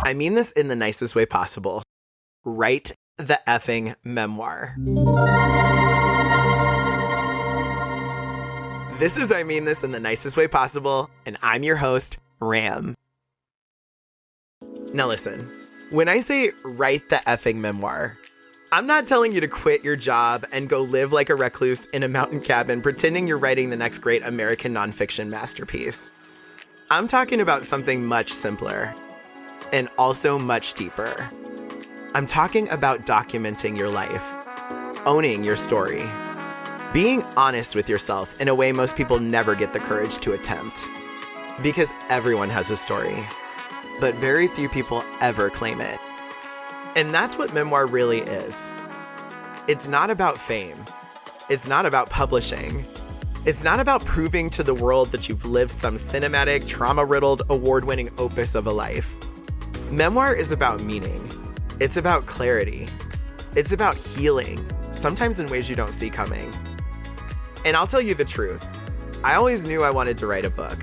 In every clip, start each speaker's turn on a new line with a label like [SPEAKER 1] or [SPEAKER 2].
[SPEAKER 1] I mean this in the nicest way possible. Write the effing memoir. This is I mean this in the nicest way possible, and I'm your host, Ram. Now listen, when I say write the effing memoir, I'm not telling you to quit your job and go live like a recluse in a mountain cabin pretending you're writing the next great American nonfiction masterpiece. I'm talking about something much simpler and also much deeper. I'm talking about documenting your life, owning your story, being honest with yourself in a way most people never get the courage to attempt. Because everyone has a story, but very few people ever claim it. And that's what memoir really is. It's not about fame. It's not about publishing. It's not about proving to the world that you've lived some cinematic, trauma-riddled, award-winning opus of a life. Memoir is about meaning. It's about clarity. It's about healing, sometimes in ways you don't see coming. And I'll tell you the truth. I always knew I wanted to write a book,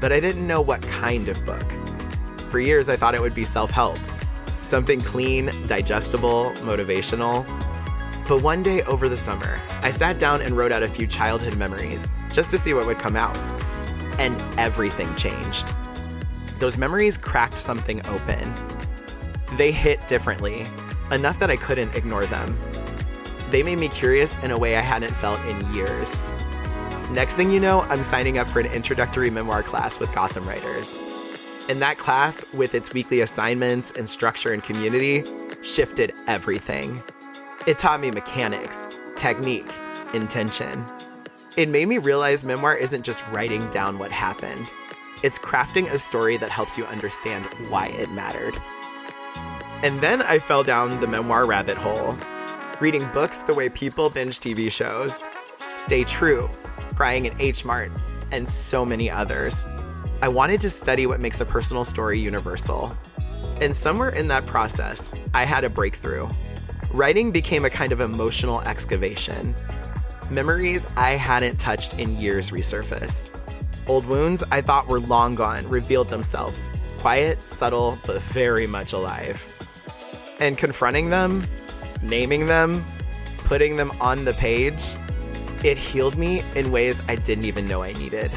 [SPEAKER 1] but I didn't know what kind of book. For years, I thought it would be self-help. Something clean, digestible, motivational. But one day over the summer, I sat down and wrote out a few childhood memories just to see what would come out. And everything changed. Those memories cracked something open. They hit differently, enough that I couldn't ignore them. They made me curious in a way I hadn't felt in years. Next thing you know, I'm signing up for an introductory memoir class with Gotham writers. And that class, with its weekly assignments and structure and community, shifted everything. It taught me mechanics, technique, intention. It made me realize memoir isn't just writing down what happened. It's crafting a story that helps you understand why it mattered. And then I fell down the memoir rabbit hole, reading books the way people binge TV shows, Stay True, Crying in H Mart, and so many others. I wanted to study what makes a personal story universal. And somewhere in that process, I had a breakthrough. Writing became a kind of emotional excavation. Memories I hadn't touched in years resurfaced. Old wounds I thought were long gone revealed themselves, quiet, subtle, but very much alive. And confronting them, naming them, putting them on the page, it healed me in ways I didn't even know I needed.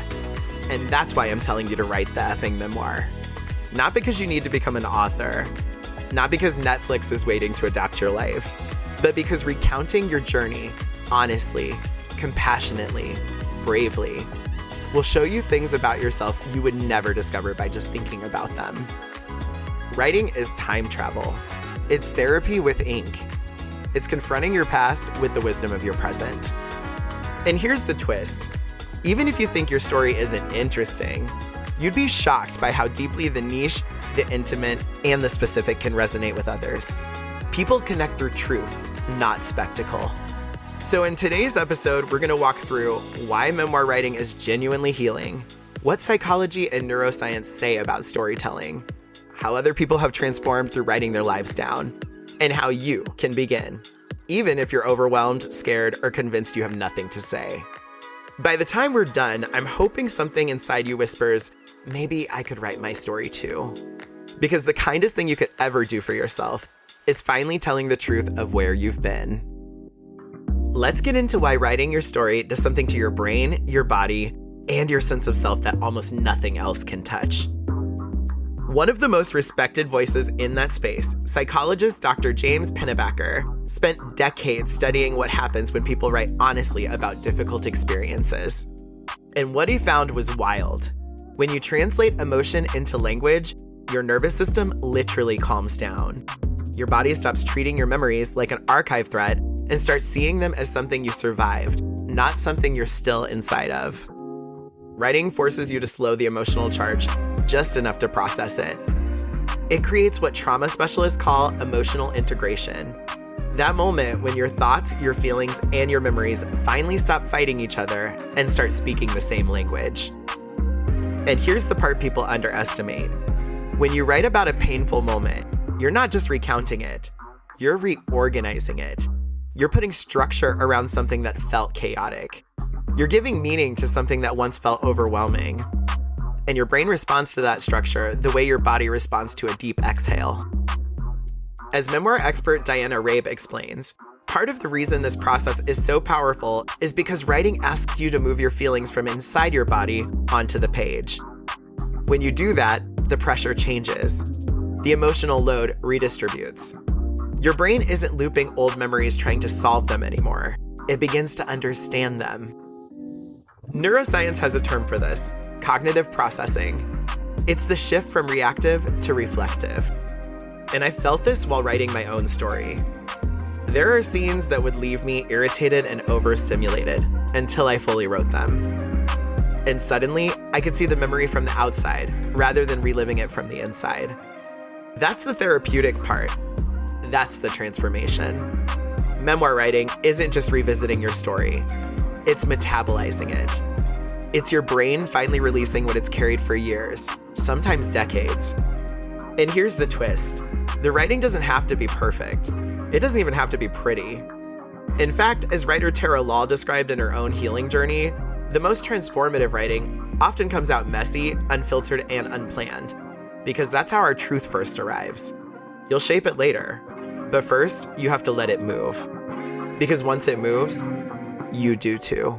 [SPEAKER 1] And that's why I'm telling you to write the effing memoir. Not because you need to become an author, not because Netflix is waiting to adapt your life, but because recounting your journey honestly, compassionately, bravely, will show you things about yourself you would never discover by just thinking about them. Writing is time travel. It's therapy with ink. It's confronting your past with the wisdom of your present. And here's the twist. Even if you think your story isn't interesting, you'd be shocked by how deeply the niche, the intimate, and the specific can resonate with others. People connect through truth, not spectacle. So in today's episode, we're going to walk through why memoir writing is genuinely healing, what psychology and neuroscience say about storytelling, how other people have transformed through writing their lives down, and how you can begin, even if you're overwhelmed, scared, or convinced you have nothing to say. By the time we're done, I'm hoping something inside you whispers, maybe I could write my story too. Because the kindest thing you could ever do for yourself is finally telling the truth of where you've been. Let's get into why writing your story does something to your brain, your body, and your sense of self that almost nothing else can touch. One of the most respected voices in that space, psychologist Dr. James Pennebaker, spent decades studying what happens when people write honestly about difficult experiences. And what he found was wild. When you translate emotion into language, your nervous system literally calms down. Your body stops treating your memories like an archive threat and starts seeing them as something you survived, not something you're still inside of. Writing forces you to slow the emotional charge just enough to process it. It creates what trauma specialists call emotional integration. That moment when your thoughts, your feelings, and your memories finally stop fighting each other and start speaking the same language. And here's the part people underestimate. When you write about a painful moment, you're not just recounting it, you're reorganizing it. You're putting structure around something that felt chaotic. You're giving meaning to something that once felt overwhelming. And your brain responds to that structure the way your body responds to a deep exhale. As memoir expert Diana Rabe explains, part of the reason this process is so powerful is because writing asks you to move your feelings from inside your body onto the page. When you do that, the pressure changes. The emotional load redistributes. Your brain isn't looping old memories trying to solve them anymore. It begins to understand them. Neuroscience has a term for this: cognitive processing. It's the shift from reactive to reflective. And I felt this while writing my own story. There are scenes that would leave me irritated and overstimulated until I fully wrote them. And suddenly, I could see the memory from the outside rather than reliving it from the inside. That's the therapeutic part. That's the transformation. Memoir writing isn't just revisiting your story. It's metabolizing it. It's your brain finally releasing what it's carried for years, sometimes decades. And here's the twist. The writing doesn't have to be perfect. It doesn't even have to be pretty. In fact, as writer Tara Law described in her own healing journey, the most transformative writing often comes out messy, unfiltered, and unplanned, because that's how our truth first arrives. You'll shape it later, but first, you have to let it move. Because once it moves, you do too.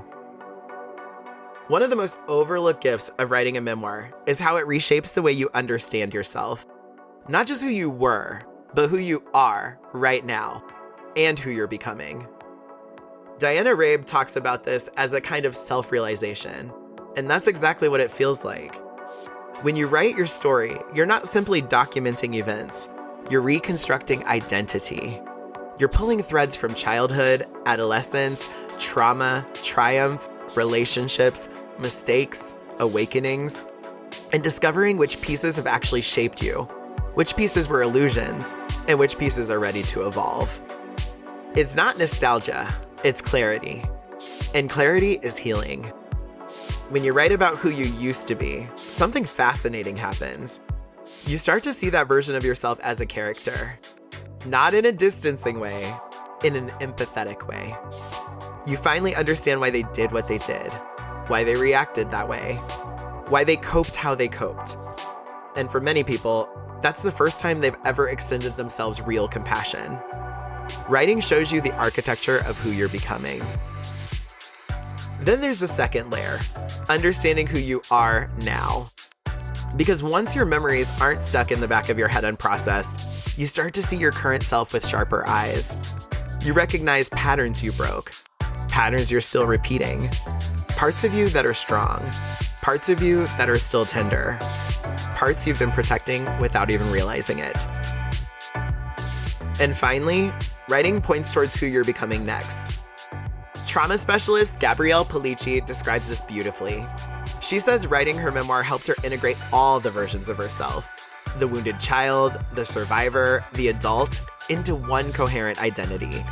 [SPEAKER 1] One of the most overlooked gifts of writing a memoir is how it reshapes the way you understand yourself. Not just who you were, but who you are right now, and who you're becoming. Diana Rabe talks about this as a kind of self-realization, and that's exactly what it feels like. When you write your story, you're not simply documenting events, you're reconstructing identity. You're pulling threads from childhood, adolescence, trauma, triumph, relationships, mistakes, awakenings, and discovering which pieces have actually shaped you, which pieces were illusions, and which pieces are ready to evolve. It's not nostalgia, it's clarity. And clarity is healing. When you write about who you used to be, something fascinating happens. You start to see that version of yourself as a character. Not in a distancing way, in an empathetic way. You finally understand why they did what they did, why they reacted that way, why they coped how they coped. And for many people, that's the first time they've ever extended themselves real compassion. Writing shows you the architecture of who you're becoming. Then there's the second layer, understanding who you are now. Because once your memories aren't stuck in the back of your head unprocessed, you start to see your current self with sharper eyes. You recognize patterns you broke, patterns you're still repeating, parts of you that are strong, parts of you that are still tender, parts you've been protecting without even realizing it. And finally, writing points towards who you're becoming next. Trauma specialist Gabrielle Pellicci describes this beautifully. She says writing her memoir helped her integrate all the versions of herself, the wounded child, the survivor, the adult, into one coherent identity.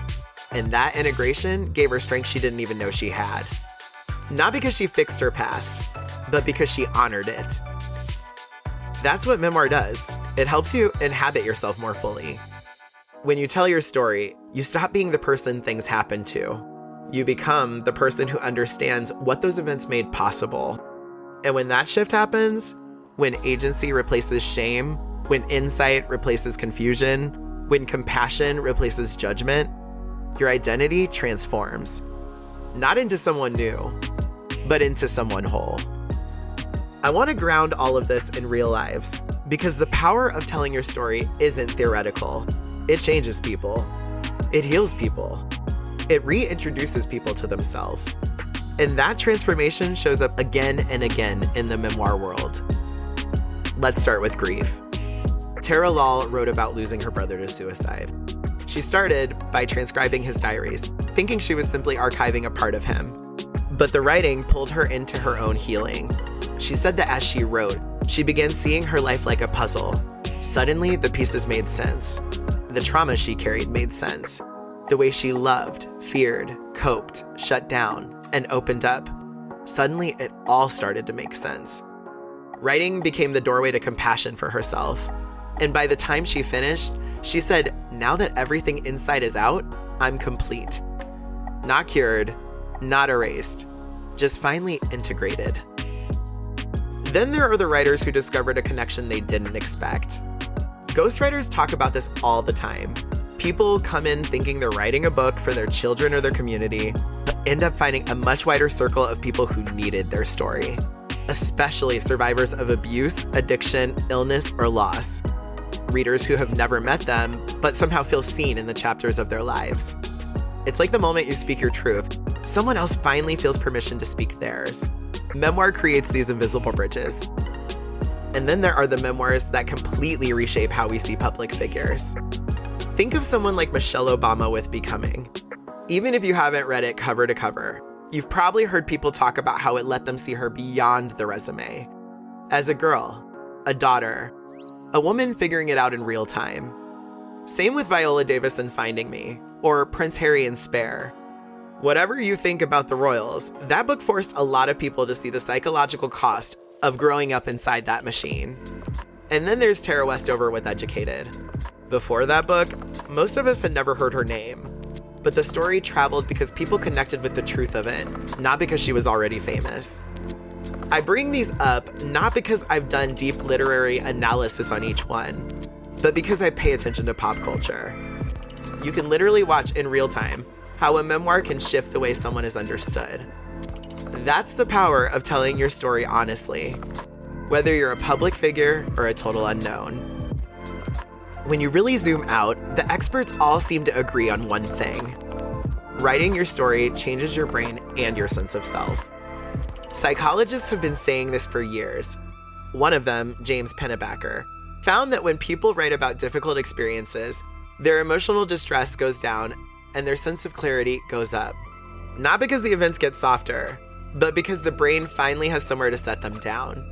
[SPEAKER 1] And that integration gave her strength she didn't even know she had. Not because she fixed her past, but because she honored it. That's what memoir does. It helps you inhabit yourself more fully. When you tell your story, you stop being the person things happen to. You become the person who understands what those events made possible. And when that shift happens, when agency replaces shame, when insight replaces confusion, when compassion replaces judgment, your identity transforms. Not into someone new, but into someone whole. I want to ground all of this in real lives, because the power of telling your story isn't theoretical. It changes people. It heals people. It reintroduces people to themselves. And that transformation shows up again and again in the memoir world. Let's start with grief. Tara Law wrote about losing her brother to suicide. She started by transcribing his diaries, thinking she was simply archiving a part of him. But the writing pulled her into her own healing. She said that as she wrote, she began seeing her life like a puzzle. Suddenly, the pieces made sense. The trauma she carried made sense. The way she loved, feared, coped, shut down, and opened up. Suddenly, it all started to make sense. Writing became the doorway to compassion for herself. And by the time she finished, she said, now that everything inside is out, I'm complete. Not cured, not erased, just finally integrated. Then there are the writers who discovered a connection they didn't expect. Ghostwriters talk about this all the time. People come in thinking they're writing a book for their children or their community, but end up finding a much wider circle of people who needed their story, especially survivors of abuse, addiction, illness, or loss. Readers who have never met them, but somehow feel seen in the chapters of their lives. It's like the moment you speak your truth, someone else finally feels permission to speak theirs. Memoir creates these invisible bridges. And then there are the memoirs that completely reshape how we see public figures. Think of someone like Michelle Obama with Becoming. Even if you haven't read it cover to cover, you've probably heard people talk about how it let them see her beyond the resume. As a girl, a daughter, a woman figuring it out in real time. Same with Viola Davis in Finding Me, or Prince Harry in Spare. Whatever you think about the royals, that book forced a lot of people to see the psychological cost of growing up inside that machine. And then there's Tara Westover with Educated. Before that book, most of us had never heard her name, but the story traveled because people connected with the truth of it, not because she was already famous. I bring these up not because I've done deep literary analysis on each one, but because I pay attention to pop culture. You can literally watch in real time how a memoir can shift the way someone is understood. That's the power of telling your story honestly, whether you're a public figure or a total unknown. When you really zoom out, the experts all seem to agree on one thing. Writing your story changes your brain and your sense of self. Psychologists have been saying this for years. One of them, James Pennebaker, found that when people write about difficult experiences, their emotional distress goes down and their sense of clarity goes up. Not because the events get softer, but because the brain finally has somewhere to set them down.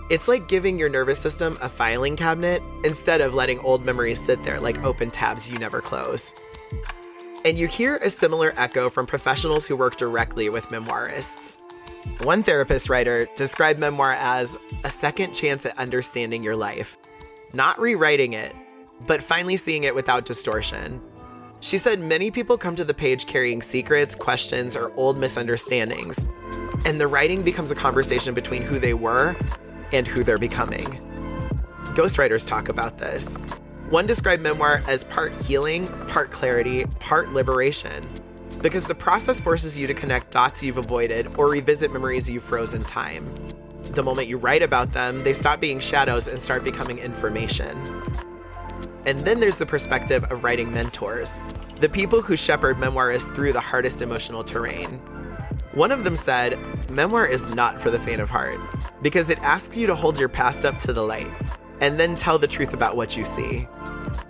[SPEAKER 1] It's like giving your nervous system a filing cabinet instead of letting old memories sit there like open tabs you never close. And you hear a similar echo from professionals who work directly with memoirists. One therapist writer described memoir as a second chance at understanding your life, not rewriting it, but finally seeing it without distortion. She said many people come to the page carrying secrets, questions, or old misunderstandings, and the writing becomes a conversation between who they were and who they're becoming. Ghostwriters talk about this. One described memoir as part healing, part clarity, part liberation, because the process forces you to connect dots you've avoided or revisit memories you froze in time. The moment you write about them, they stop being shadows and start becoming information. And then there's the perspective of writing mentors, the people who shepherd memoirists through the hardest emotional terrain. One of them said, memoir is not for the faint of heart, because it asks you to hold your past up to the light and then tell the truth about what you see.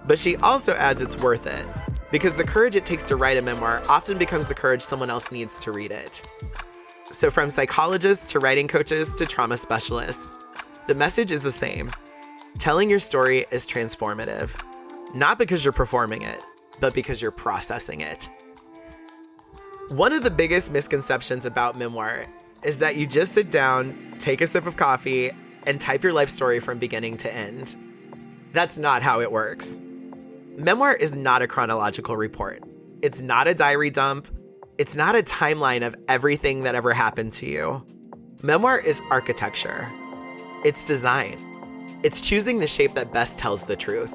[SPEAKER 1] But she also adds it's worth it, because the courage it takes to write a memoir often becomes the courage someone else needs to read it. So from psychologists to writing coaches to trauma specialists, the message is the same. Telling your story is transformative, not because you're performing it, but because you're processing it. One of the biggest misconceptions about memoir is that you just sit down, take a sip of coffee, and type your life story from beginning to end. That's not how it works. Memoir is not a chronological report. It's not a diary dump. It's not a timeline of everything that ever happened to you. Memoir is architecture. It's design. It's choosing the shape that best tells the truth.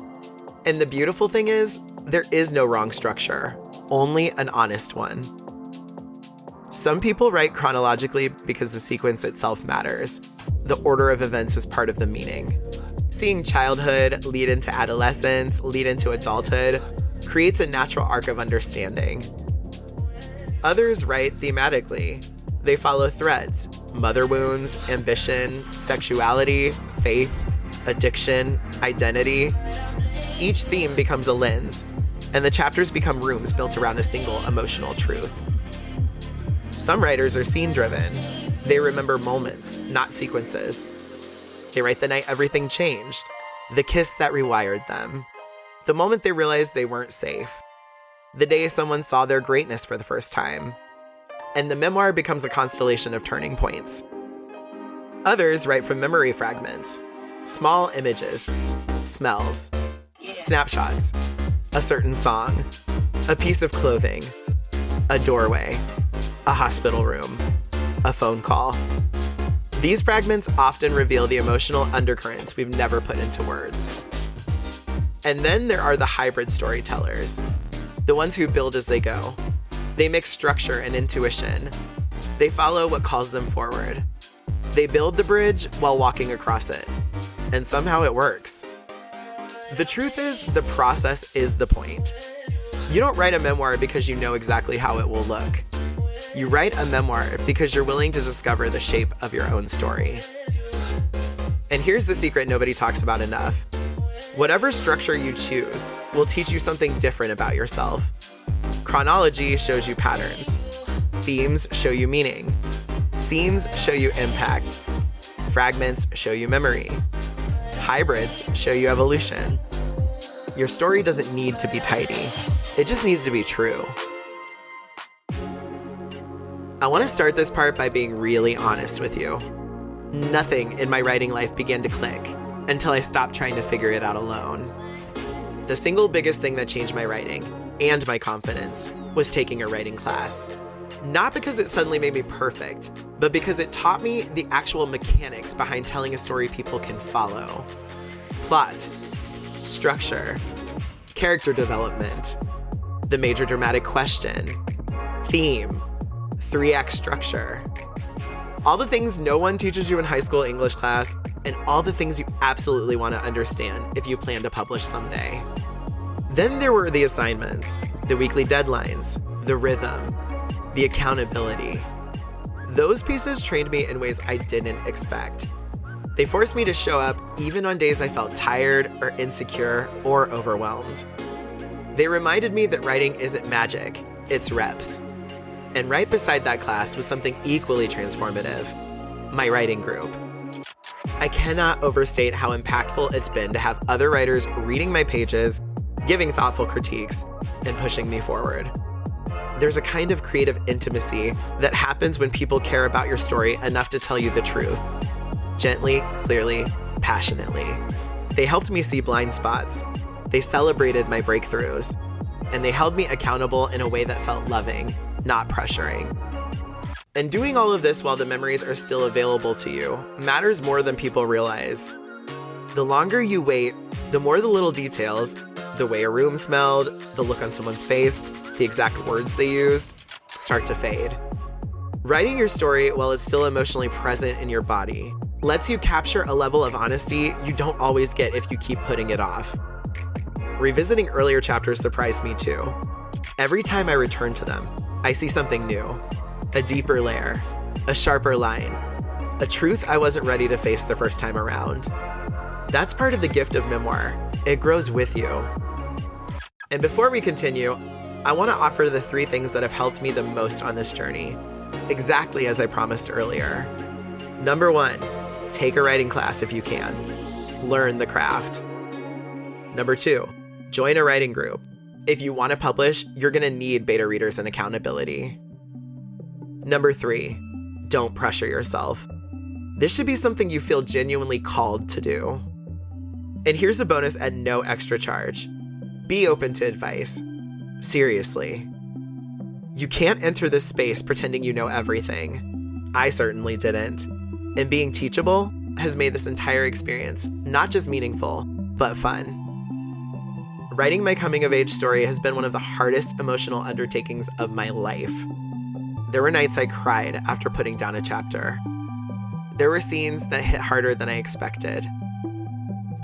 [SPEAKER 1] And the beautiful thing is, there is no wrong structure, only an honest one. Some people write chronologically because the sequence itself matters. The order of events is part of the meaning. Seeing childhood lead into adolescence, lead into adulthood, creates a natural arc of understanding. Others write thematically. They follow threads: mother wounds, ambition, sexuality, faith, addiction, identity. Each theme becomes a lens, and the chapters become rooms built around a single emotional truth. Some writers are scene-driven. They remember moments, not sequences. They write the night everything changed, the kiss that rewired them, the moment they realized they weren't safe, the day someone saw their greatness for the first time. And the memoir becomes a constellation of turning points. Others write from memory fragments, small images, smells, snapshots, a certain song, a piece of clothing, a doorway, a hospital room, a phone call. These fragments often reveal the emotional undercurrents we've never put into words. And then there are the hybrid storytellers, the ones who build as they go. They mix structure and intuition. They follow what calls them forward. They build the bridge while walking across it. And somehow it works. The truth is, the process is the point. You don't write a memoir because you know exactly how it will look. You write a memoir because you're willing to discover the shape of your own story. And here's the secret nobody talks about enough. Whatever structure you choose will teach you something different about yourself. Chronology shows you patterns. Themes show you meaning. Scenes show you impact. Fragments show you memory. Hybrids show you evolution. Your story doesn't need to be tidy. It just needs to be true. I want to start this part by being really honest with you. Nothing in my writing life began to click until I stopped trying to figure it out alone. The single biggest thing that changed my writing and my confidence was taking a writing class. Not because it suddenly made me perfect, but because it taught me the actual mechanics behind telling a story people can follow. Plot, structure, character development, the major dramatic question, theme, 3-act structure. All the things no one teaches you in high school English class, and all the things you absolutely want to understand if you plan to publish someday. Then there were the assignments, the weekly deadlines, the rhythm, the accountability. Those pieces trained me in ways I didn't expect. They forced me to show up even on days I felt tired or insecure or overwhelmed. They reminded me that writing isn't magic, it's reps. And right beside that class was something equally transformative, my writing group. I cannot overstate how impactful it's been to have other writers reading my pages, giving thoughtful critiques, and pushing me forward. There's a kind of creative intimacy that happens when people care about your story enough to tell you the truth. Gently, clearly, passionately. They helped me see blind spots. They celebrated my breakthroughs. And they held me accountable in a way that felt loving, not pressuring. And doing all of this while the memories are still available to you matters more than people realize. The longer you wait, the more the little details, the way a room smelled, the look on someone's face, the exact words they used, start to fade. Writing your story while it's still emotionally present in your body lets you capture a level of honesty you don't always get if you keep putting it off. Revisiting earlier chapters surprised me too. Every time I return to them, I see something new, a deeper layer, a sharper line, a truth I wasn't ready to face the first time around. That's part of the gift of memoir. It grows with you. And before we continue, I want to offer the 3 things that have helped me the most on this journey, exactly as I promised earlier. Number 1, take a writing class if you can. Learn the craft. Number 2, join a writing group. If you want to publish, you're going to need beta readers and accountability. Number 3, don't pressure yourself. This should be something you feel genuinely called to do. And here's a bonus at no extra charge. Be open to advice. Seriously. You can't enter this space pretending you know everything. I certainly didn't. And being teachable has made this entire experience not just meaningful, but fun. Writing my coming-of-age story has been one of the hardest emotional undertakings of my life. There were nights I cried after putting down a chapter. There were scenes that hit harder than I expected.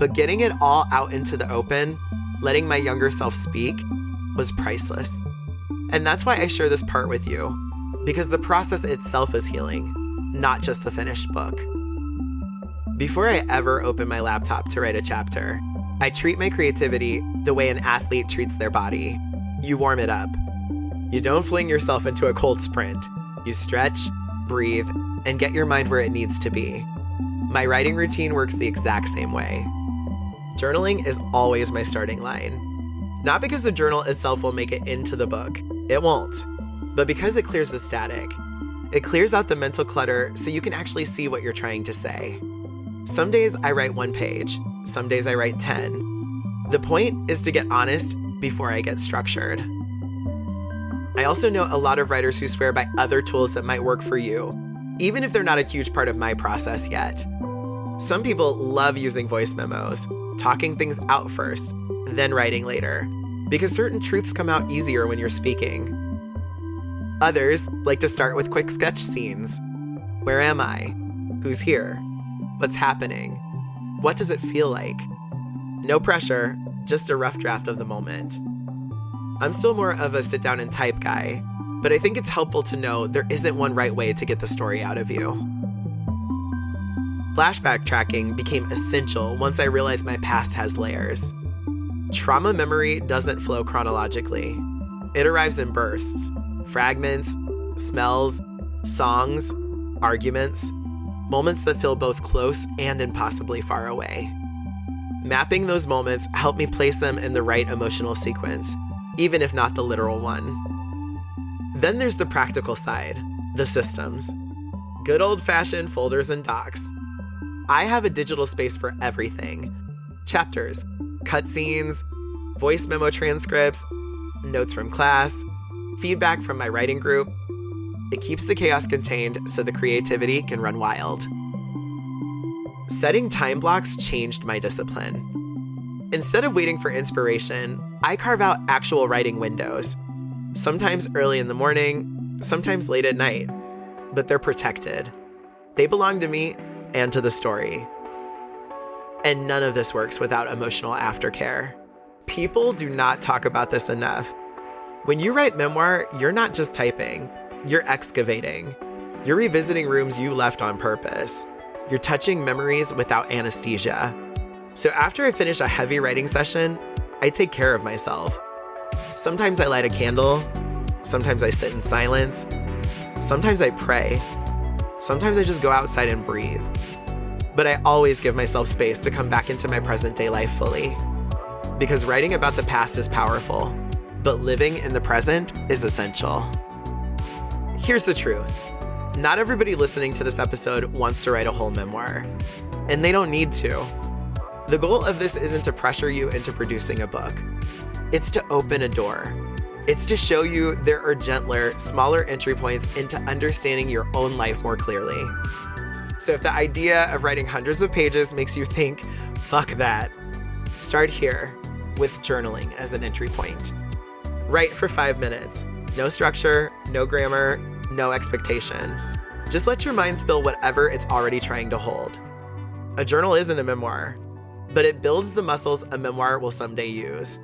[SPEAKER 1] But getting it all out into the open, letting my younger self speak, was priceless. And that's why I share this part with you, because the process itself is healing, not just the finished book. Before I ever open my laptop to write a chapter, I treat my creativity the way an athlete treats their body. You warm it up. You don't fling yourself into a cold sprint. You stretch, breathe, and get your mind where it needs to be. My writing routine works the exact same way. Journaling is always my starting line. Not because the journal itself will make it into the book. It won't. But because it clears the static. It clears out the mental clutter so you can actually see what you're trying to say. Some days I write 1 page. Some days I write 10. The point is to get honest before I get structured. I also know a lot of writers who swear by other tools that might work for you. even if they're not a huge part of my process yet. Some people love using voice memos, talking things out first, then writing later, because certain truths come out easier when you're speaking. Others like to start with quick sketch scenes. Where am I? Who's here? What's happening? What does it feel like? No pressure, just a rough draft of the moment. I'm still more of a sit down and type guy, but I think it's helpful to know there isn't one right way to get the story out of you. Flashback tracking became essential once I realized my past has layers. Trauma memory doesn't flow chronologically. It arrives in bursts, fragments, smells, songs, arguments, moments that feel both close and impossibly far away. Mapping those moments helped me place them in the right emotional sequence, even if not the literal one. Then there's the practical side, the systems. Good old-fashioned folders and docs. I have a digital space for everything. Chapters, cutscenes, voice memo transcripts, notes from class, feedback from my writing group. It keeps the chaos contained so the creativity can run wild. Setting time blocks changed my discipline. Instead of waiting for inspiration, I carve out actual writing windows. Sometimes early in the morning, sometimes late at night. But they're protected. They belong to me and to the story. And none of this works without emotional aftercare. People do not talk about this enough. When you write memoir, you're not just typing. You're excavating. You're revisiting rooms you left on purpose. You're touching memories without anesthesia. So after I finish a heavy writing session, I take care of myself. Sometimes I light a candle. Sometimes I sit in silence. Sometimes I pray. Sometimes I just go outside and breathe. But I always give myself space to come back into my present day life fully. Because writing about the past is powerful, but living in the present is essential. Here's the truth. Not everybody listening to this episode wants to write a whole memoir, and they don't need to. The goal of this isn't to pressure you into producing a book. It's to open a door. It's to show you there are gentler, smaller entry points into understanding your own life more clearly. So if the idea of writing hundreds of pages makes you think, fuck that, start here with journaling as an entry point. Write for 5 minutes. No structure, no grammar, no expectation. Just let your mind spill whatever it's already trying to hold. A journal isn't a memoir, but it builds the muscles a memoir will someday use.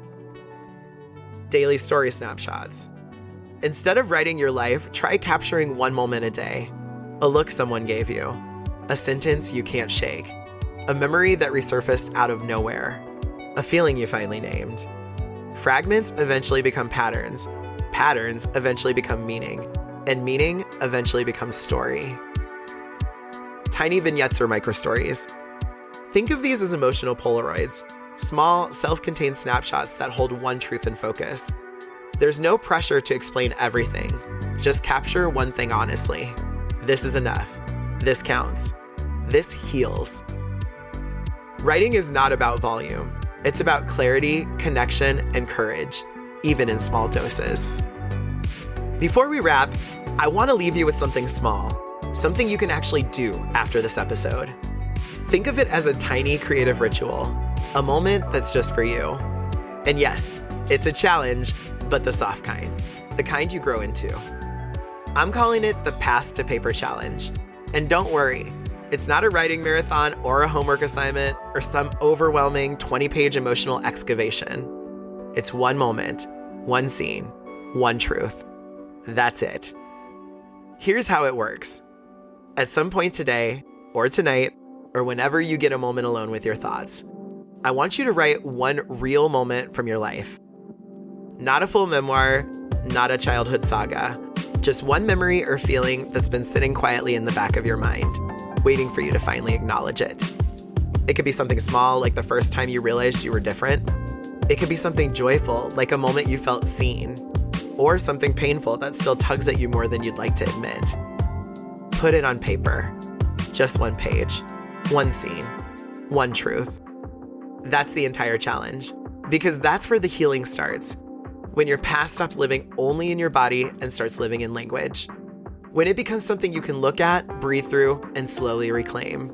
[SPEAKER 1] Daily story snapshots. Instead of writing your life, try capturing one moment a day. A look someone gave you. A sentence you can't shake. A memory that resurfaced out of nowhere. A feeling you finally named. Fragments eventually become patterns. Patterns eventually become meaning. And meaning eventually becomes story. Tiny vignettes or microstories. Think of these as emotional Polaroids. Small, self-contained snapshots that hold one truth in focus. There's no pressure to explain everything. Just capture one thing honestly. This is enough. This counts. This heals. Writing is not about volume. It's about clarity, connection, and courage, even in small doses. Before we wrap, I want to leave you with something small, something you can actually do after this episode. Think of it as a tiny creative ritual, a moment that's just for you. And yes, it's a challenge, but the soft kind, the kind you grow into. I'm calling it the Pass to Paper Challenge. And don't worry, it's not a writing marathon or a homework assignment or some overwhelming 20-page emotional excavation. It's one moment, one scene, one truth. That's it. Here's how it works. At some point today, or tonight, or whenever you get a moment alone with your thoughts, I want you to write one real moment from your life. Not a full memoir, not a childhood saga, just one memory or feeling that's been sitting quietly in the back of your mind, waiting for you to finally acknowledge it. It could be something small, like the first time you realized you were different. It could be something joyful, like a moment you felt seen, or something painful that still tugs at you more than you'd like to admit. Put it on paper. Just one page, one scene, one truth. That's the entire challenge, because that's where the healing starts. When your past stops living only in your body and starts living in language. When it becomes something you can look at, breathe through, and slowly reclaim.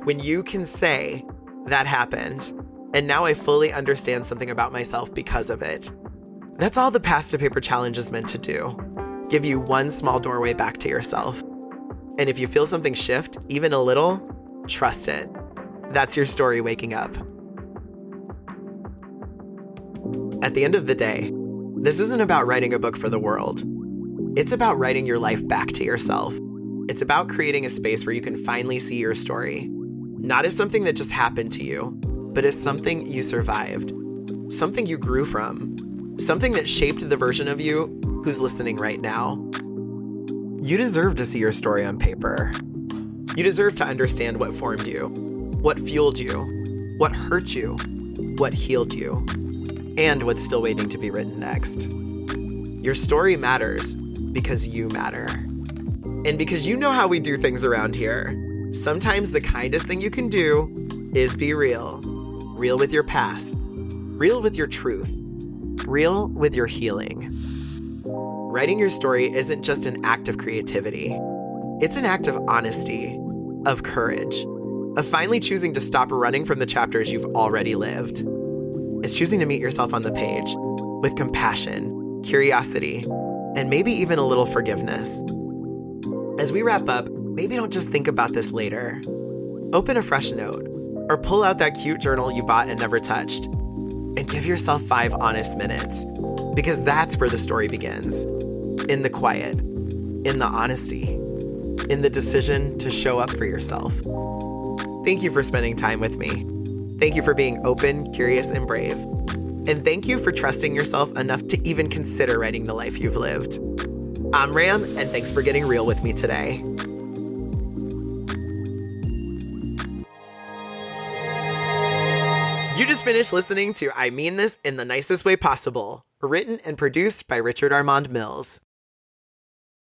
[SPEAKER 1] When you can say, that happened, and now I fully understand something about myself because of it. That's all the Past to Paper Challenge is meant to do. Give you one small doorway back to yourself. And if you feel something shift, even a little, trust it. That's your story waking up. At the end of the day, this isn't about writing a book for the world. It's about writing your life back to yourself. It's about creating a space where you can finally see your story, not as something that just happened to you, but as something you survived, something you grew from, something that shaped the version of you who's listening right now. You deserve to see your story on paper. You deserve to understand what formed you, what fueled you, what hurt you, what healed you, and what's still waiting to be written next. Your story matters because you matter. And because you know how we do things around here, sometimes the kindest thing you can do is be real. Real with your past. Real with your truth. Real with your healing. Writing your story isn't just an act of creativity. It's an act of honesty, of courage, of finally choosing to stop running from the chapters you've already lived. It's choosing to meet yourself on the page with compassion, curiosity, and maybe even a little forgiveness. As we wrap up, maybe don't just think about this later. Open a fresh note, or pull out that cute journal you bought and never touched, and give yourself 5 honest minutes, because that's where the story begins. In the quiet, in the honesty, in the decision to show up for yourself. Thank you for spending time with me. Thank you for being open, curious, and brave. And thank you for trusting yourself enough to even consider writing the life you've lived. I'm Ram, and thanks for getting real with me today. You just finished listening to I Mean This in the Nicest Way Possible, written and produced by Richard Armand Mills.